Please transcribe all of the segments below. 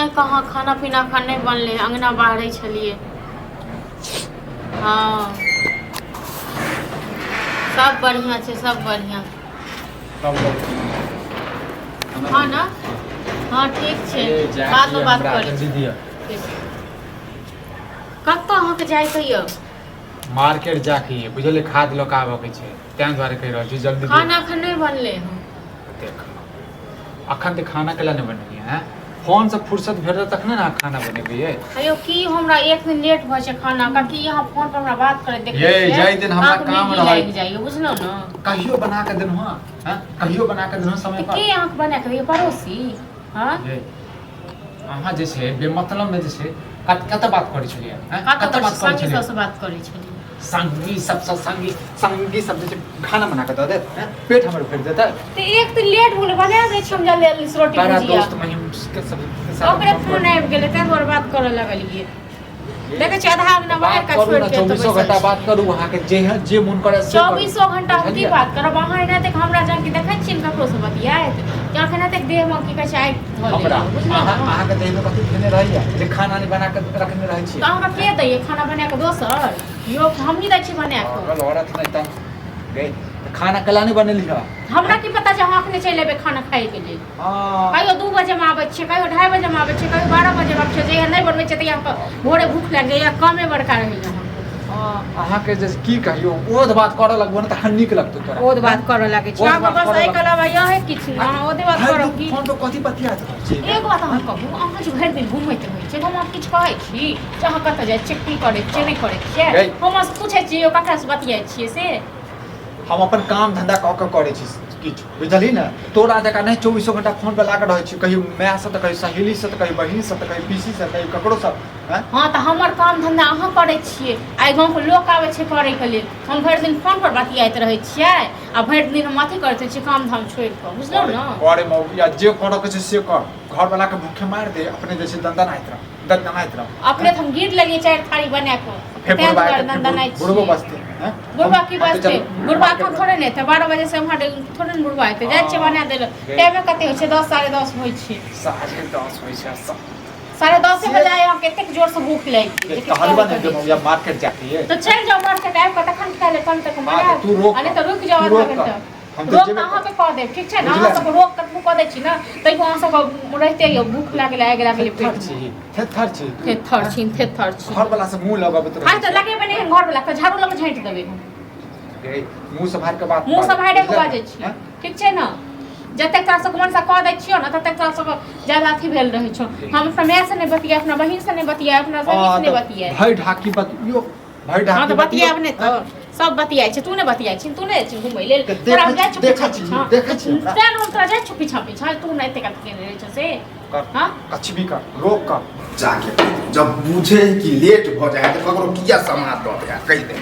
नहीं कहाँ खाना पीना खा नहीं बनले, अंगना बाहरे छलिए। हाँ सब बढ़िया छे, सब बढ़िया। हाँ ना, हाँ ठीक छे, बात में बात करी। कत अहाँके जाय कहियो मार्केट जाके बुझले खाद लोक आबे के छै, तें द्वारे कहि रहल छी जल्दी खाना अखन नहीं बनले हँ। देख अखन तऽ खाना केला नहीं बनलिए हैं, फोन से फुर्सत भेटत तखने ना खाना बनेबिए। अयो की हमरा एक दिन लेट भ छै खाना का, कि यहाँ फोन पर हमरा बात करे देखे ये जाय दिन हमरा काम लग जाइयो, बुझलो न। कहियो बना के देनु हां, हैं कहियो बना के देनु समय पर। के अहाँ बना के दिए पड़ोसी? हां ये अहाँ जे छै बेमतलब में जे छै कत बात करै छलिए हैं, कत बात करै छलिए, सबसे बात करै छलिए। संगी सब जे खाना बना के द दे, पेट हमर भर देता। ते एक दिन लेट होले बना दे छी हम जल्दी रोटी भुजिया। दोस्त महिम के सब ओकरे फोन आबि गेलै तै दुआरे बात करे लगलिए। देखे छी आधा घंटा बाहर का छोड़ के 24 घंटा बात करू, वहां के जे मन करे से 24 घंटा हम की बात करब? अहाँ एना तक हमरा जान के देखै छी ककरो से बतियाइत कि अखन तक देह में की कहै छै आइ हमरा अहाँ के देह में कथि खेने रहिया जे खाना नहीं बना के रखने रहै छी? त हमरा के दैए खाना बना के दोसर? यो हम नहीं दै छी बना के। अगर औरत नहीं त गई खाना कला नहीं बनेली ह। हमरा की पता जे अहाँ अखने चलि एबै खाना खाए के लेल? हां कहियो 2 बजे में आबै छियै, कहियो 2:30 बजे में आबै छियै, कहियो 12 बजे में आबै छियै। जे नहीं बनबै छै त यहाँ भोरे भूख लाग जाइए, कमे बड़का रहै यहाँ। अहाँ के जे की कहियो ओद बात करऽ लगबो न त हन्नीक लगतो तोरा। ओद बात करऽ लागे छी अहाँ बस एहि कला यह है किछ ना ओदे बात करब की। फोन पे कथि बतियात छी? एक बात अहाँ कहू, अहाँ जे भरि दिन घुमैत रहै छी, हम किछ कहै छी जे अहाँ कतऽ जाइ छी, की करै छी, नहि करै छियै? हम पूछै छी ककरा से बतियाइ छियै से? हम अपन काम धंधा क के करे छी किछ, बुझली ना? तोरा जका नहीं 24 घंटा फोन पे लागल रहै छी, कहियो माय से त कहियो सहेली से त कहियो बहिनी से त कहियो पीसी से कहियो ककरो से। हाँ त हमर काम धंधा अहाँ करै छियै, आइ गाँव के लोक आबै छै करै के लेल, हम भरि दिन फोन पर बतियाइत रहै छियै आ भरि दिन हम अथी करैत रहै छियै काम धाम छोड़ि कऽ, बुझलौ ना? करे मौगी या जे करऽ के छै से कर, घर वाला के भूखे मार दे, अपने जे छै दंदनाइत रह। अपने हम गीत लगिए 4 थारी बना के तें दुआरे दंदनाइत छी। बुढ़बो बसते हैं, बुढ़बा की बसते? बुढ़बा को थोड़े नहीं थे, 12 बजे से हम थोड़े न बुढ़बा हेतै, जाइ छै बना देल। टाइम कते होइ छै? 10 10:30 होइ छै। 10:30 होइ छै। 10:30 बजे आए हम केते जोर से भूख लागि गेल। हलवा नहीं दे मौगी, मार्केट जाके है तो चल जाओ मार्केट, आए के तखन खा ले, कल तक बना। तू रोक, अरे तो रुक जाओ आधा घंटा। रोक अहाँ के कह देब, ठीक छै ना? अहाँ सब रोक तक कह दै छी ना, तै को अहाँ सब रहते यो भूख लागल आइ गेल पेट छी। थर छी घर वाला से मुंह लगाबे तो। हां त लगे बने घर वाला के झाड़ू लग झाँट देबे हम। गई मुंह से बाहर के बात, मुंह से बाहर के बाजै छी, ठीक छै ना? जतेक तोरा सबके मन से कह दै छियो ना, ततेक तोरा सब ज्यादा अथी भेल रहै छौ। हम अपना माय से नहीं बतिया, अपना बहिन से नहीं बतिया, अपना सखी से नहीं बतिया। भाई ढाकी बतियो, भाई ढाकी। हां त बतिया अपने तो सब बतियाइ छै, तू ने बतियाइ छी, तू ने घुमै लेल तोरा जाइ छ देखै छी तें हम तोरा जाइ छ पीछा तू नहीं ते कत के रहै छ से। हां कुछ भी कर, रोक कर जाके जब बुझे कि लेट भ जाए तो ककरो किया समाद द दे कह दे।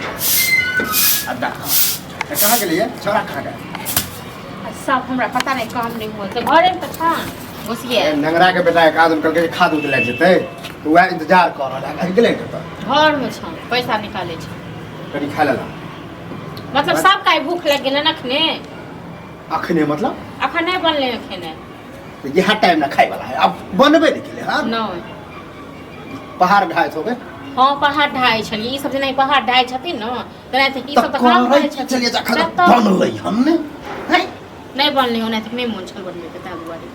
अड्डा कहां के लिए छोरा खा गए सब हमरा पता नहीं काम नहीं हुआ तो घरे में त छान घुसिए। नंगरा के बेटा एक आदमी कल के खाद उद लग जेते तो वह इंतजार कर रहा है गेले तो घर में छान पैसा निकाले छ कनी खा लेला। मतलब सब का भूख लग गेल नखने अखने मतलब अखन नहीं बनले खेने तो ये हर टाइम ना खाए वाला है, अब बनबे नहीं केले। हां नहीं पहाड़ ढाई हो गए। हां पहाड़ ढाई छली, ई सब जे नहीं पहाड़ ढाई छथिन न तने त ई सब त काम करे छथिन। चलिए जा खा बनलै हमने है नहीं बनले ओने तक नहीं मन छल बनबे के ता दुआरे।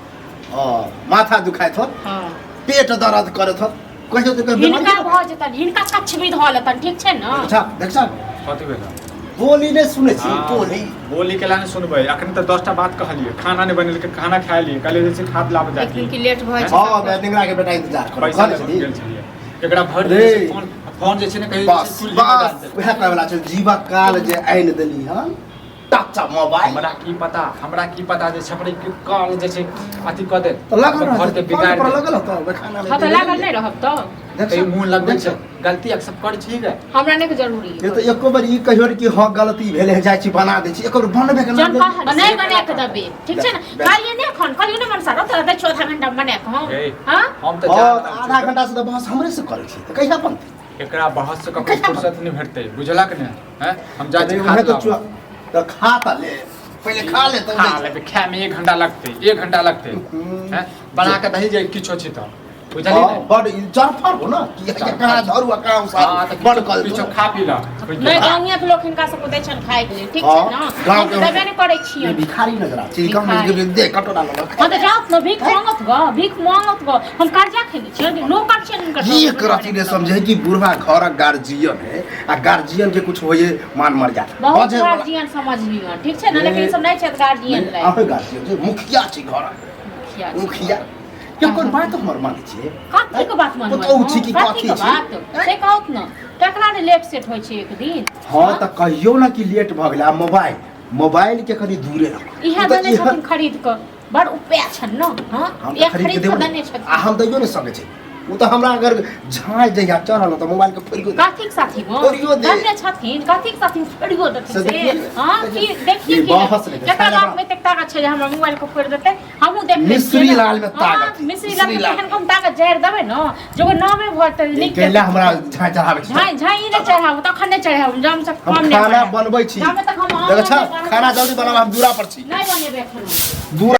माथा दुखाइत हो, हां पेट दर्द करत हो, कहियो तो हिनका भ जेता, हिनका कछ भी धल त ठीक छै न? अच्छा देख सा कथि भेला बोली ने सुने छी बोली बोली केला ने सुनबै। अखन त 10टा बात कहलिए, खाना नहीं बनेल के खाना खा लिए, कल जे से खाद लाब जाके लेकिन की लेट भ छै। हां मैं निंगरा के बेटा इंतजार कर पैसा घर चली गेल छलिए एकरा भर दे फोन जे छै ने कहि बस बस वह कहै वाला छै जीवा काल जे आइन देली हां टच्चा मोबाइल। हमरा की पता जे छपरी के काल जे छै अथि क दे तो लगल घर के बिगाड़ पर दे। लगल त खाना हां त लागल नहीं रहब त ते मुंह लगबै छै गलती एक्सेप्ट कर छी गे। हमरा नहीं के जरूरी ये तो एको बार ई कहियो कि हां गलती भेले है जाय छी बना दे छी, एको बनबे के जन कह नहीं बना के दबे, ठीक छै न? कालिए नहीं खन कालिए नहीं मन सारो त 14 घंटा बना के हां हम त आधा घंटा से बहस हमरे से करे छी त कहिया बनते एकरा बहस से ककरो फुर्सत नहीं भेटते, बुझला कि नहीं? हैं हम जा छी वह तो खा त ले पहले खा ले तो खा ले, खाए में 1 घंटा लगते 1 घंटा लगते हैं बना के दही जाए किछो छी त बुझली ना बड़ जरफर हो ना कि कहाँ झरू आ कहाँ उसा बड़ कल किछो खा पी ल नहीं गाँविया के लोग हिनका सबको दै छन खाए के लिए ठीक छै ना गाँव हम के देबे नहीं करै ये छियै भिखारी नजर आ छी कम में दे कटोरा लो हाँ तो जाओ ना भीख मांगत ग हम कर्जा खेले छियै लोग कर छियै हिनकर ये करती ने समझे कि बुढ़वा घर गार्जियन है आ गार्जियन के कुछ होए मान मर जा बहुत गार्जियन समझ लियो ठीक छै ना लेकिन ई सब नहीं छै गार्जियन रे आप गार्जियन जे मुखिया छी घर मुखिया के कोन बात हमर माने छी कथी के बात मानबै तो छी कि कथी छी बात से कहत न तकरा ने लेट सेट होय छै एक दिन हां त कहियो ना कि लेट भ गेला मोबाइल के कनी दूरे रख इहा देने छथिन खरीद क बड़ उपाय छन न हां एक खरीद के देने छथिन आ हम दैयो ने सके छी उ त हमरा अगर झाय जइया चढ़ल त मोबाइल के फोड़ियो कथी के साथी गो फोड़ियो दे देने छथिन कथी के साथी फोड़ियो देथिन से देखिए हां की देखिए ये कि बहस नहीं जकरा बाप में तक ताकत छै जे हमरा मोबाइल को फोड़ देतै हमहु देख ले मिस्री लाल में ताकत मिस्री लाल में केहन कम ताकत जहर देबै न जो नामे भर त लिख के केला हमरा झाय चढ़ावे छी झाई ने चढ़ाऊ तखन ने चढ़ाऊ जाम से हम कम नहीं खाना बनबै छी जामे तक हम देखा खाना जल्दी बनावा हम दूरा पर छी नहीं बनेबे खाना दूरा